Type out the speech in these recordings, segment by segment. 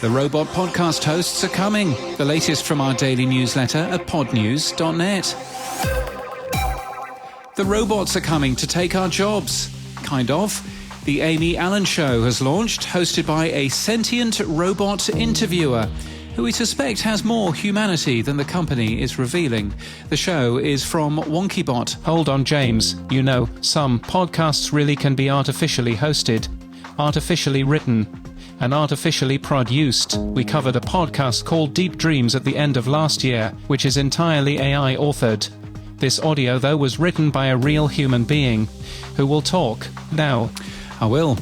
The robot podcast hosts are coming. The latest from our daily newsletter at podnews.net. The robots are coming to take our jobs. Kind of. The Amy Allen Show has launched, hosted by a sentient robot interviewer who we suspect has more humanity than the company is revealing. The show is from WonkyBot. Hold on, James. You know, some podcasts really can be artificially hosted, artificially written, and artificially produced. We covered a podcast called Deep Dreams at the end of last year, which is entirely AI authored. This audio, though, was written by a real human being who will talk now. I will.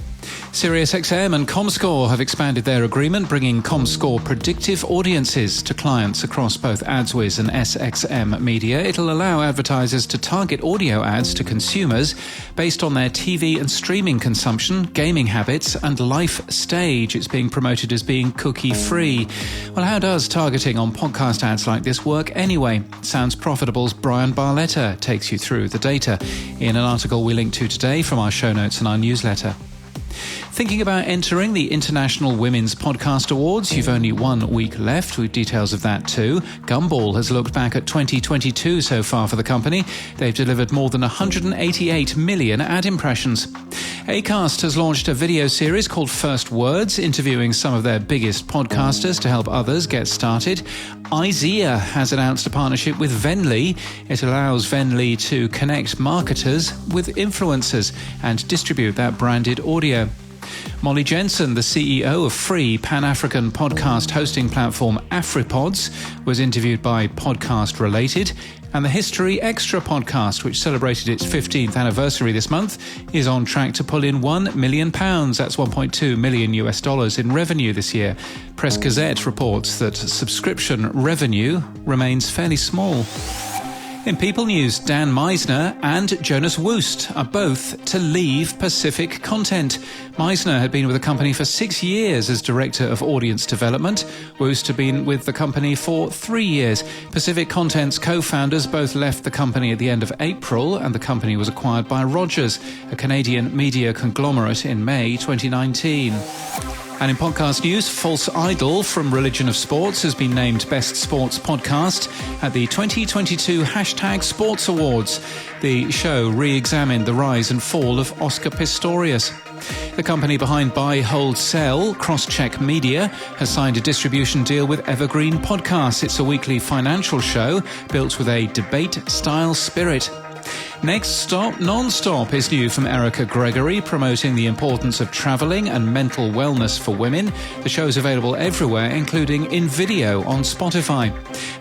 SiriusXM and ComScore have expanded their agreement, bringing ComScore predictive audiences to clients across both AdsWiz and SXM Media. It'll allow advertisers to target audio ads to consumers based on their TV and streaming consumption, gaming habits, and life stage. It's being promoted as being cookie-free. Well, how does targeting on podcast ads like this work anyway? Sounds Profitable's Brian Barletta takes you through the data in an article we link to today from our show notes and our newsletter. Thinking about entering the International Women's Podcast Awards? You've only 1 week left, with details of that too. Gumball has looked back at 2022 so far for the company. They've delivered more than 188 million ad impressions. Acast has launched a video series called First Words, interviewing some of their biggest podcasters to help others get started. IZEA has announced a partnership with Venly. It allows Venly to connect marketers with influencers and distribute that branded audio. Molly Jensen, the CEO of free Pan-African podcast hosting platform AfriPods, was interviewed by Podcast Related. And the History Extra podcast, which celebrated its 15th anniversary this month, is on track to pull in £1 million. That's $1.2 million in revenue this year. Press Gazette reports that subscription revenue remains fairly small. In People News, Dan Meisner and Jonas Woost are both to leave Pacific Content. Meisner had been with the company for 6 years as Director of Audience Development. Woost had been with the company for 3 years. Pacific Content's co-founders both left the company at the end of April, and the company was acquired by Rogers, a Canadian media conglomerate, in May 2019. And in podcast news, False Idol from Religion of Sports has been named Best Sports Podcast at the 2022 #Sports Awards. The show re-examined the rise and fall of Oscar Pistorius. The company behind Buy, Hold, Sell, Crosscheck Media, has signed a distribution deal with Evergreen Podcasts. It's a weekly financial show built with a debate-style spirit. Next Stop Non-Stop is new from Erica Gregory, promoting the importance of travelling and mental wellness for women. The show is available everywhere, including in video on Spotify.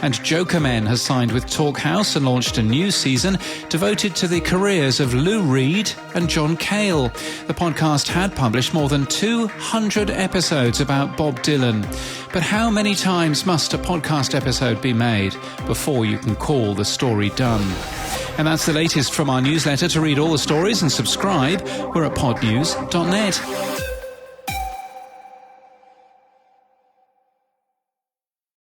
And Joker Men has signed with Talkhouse and launched a new season devoted to the careers of Lou Reed and John Cale. The podcast had published more than 200 episodes about Bob Dylan. But how many times must a podcast episode be made before you can call the story done? And that's the latest from our newsletter. To read all the stories and subscribe, we're at podnews.net.